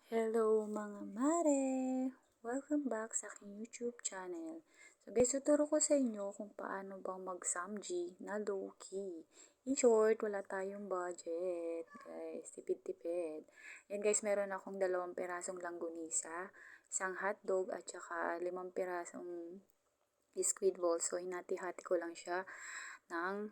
Hello mga mare! Welcome back sa aking YouTube channel. So guys, tuturo ko sa inyo kung paano bang mag-samji na low-key. In short, wala tayong budget. Guys, tipid-tipid. Yan guys, meron akong 2 pirasong langgunisa, isang hotdog at saka 5 pirasong squid ball. So hinati-hati ko lang siya ng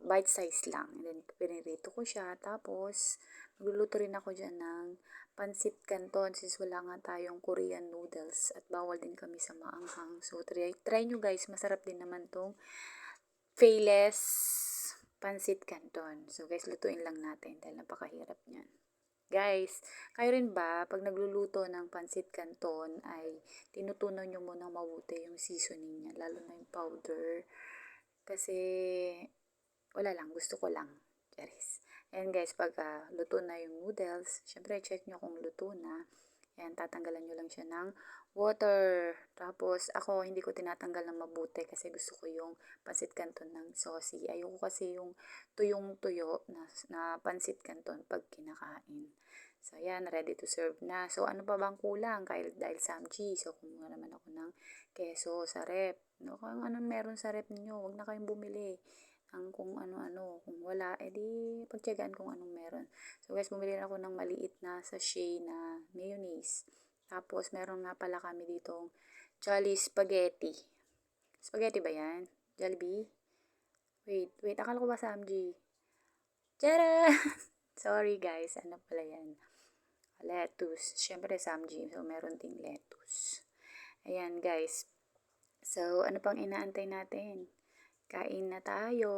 bite size lang. And then, pinirito ko siya. Tapos, magluluto rin ako dyan ng pansit canton since wala nga tayong Korean noodles at bawal din kami sa maanghang. So, try nyo guys. Masarap din naman tong Payless pansit canton. So, guys, lutuin lang natin dahil napakahirap niyan. Guys, kayo rin ba, pag nagluluto ng pansit canton, ay tinutunaw nyo muna mabuti yung seasoning niya, lalo na yung powder. Kasi, wala lang, gusto ko lang. Charis. Ayan guys, pag luto na yung noodles, syempre check nyo kung luto na. Ayan, tatanggalan nyo lang siya ng water. Tapos, ako hindi ko tinatanggal ng mabuti kasi gusto ko yung pansit canton ng saucy. Ayoko kasi yung tuyong-tuyo na pansit canton pag kinakain. So, ayan, ready to serve na. So, ano pa bang kulang? Dahil samchi. So, kumuha naman ako ng keso sa rep. No, kung anong meron sa rep niyo, huwag na kayong bumili ang kung ano-ano. Kung wala, edi pagtiyagaan kung anong meron. So guys, bumili na ako ng maliit na sachet na mayonnaise. Tapos, meron nga pala kami ditong Jolly Spaghetti. Spaghetti ba yan? Jollibee? Wait, akala ko ba Samji? Tara! Sorry guys, ano pala yan? Lettuce. Siyempre Samji, so meron ding lettuce. Ayan guys. So, ano pang inaantay natin? Kain na tayo.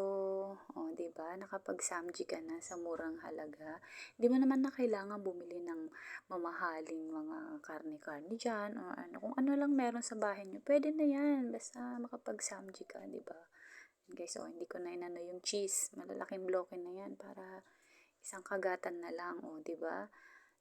O, diba? Nakapag-samji ka na sa murang halaga. Hindi mo naman na kailangan bumili ng mamahaling mga karne-karne dyan o ano. Kung ano lang meron sa bahay nyo, pwede na yan. Basta makapag-samji ka, diba? Guys, so, hindi ko na inano yung cheese. Malalaking bloke na yan para isang kagatan na lang. O, diba?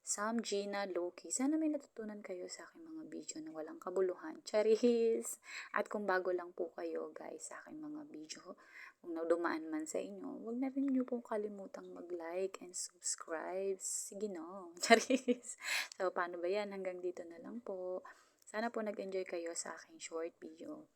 Samji na Loki. Sana may natutunan kayo sa aking mga video na walang kabuluhan. Charis! At kung bago lang po kayo guys sa aking mga video, kung dumaan man sa inyo, huwag na rin nyo pong kalimutang mag-like and subscribe. Sige no. Charis! So, paano ba yan? Hanggang dito na lang po. Sana po nag-enjoy kayo sa aking short video.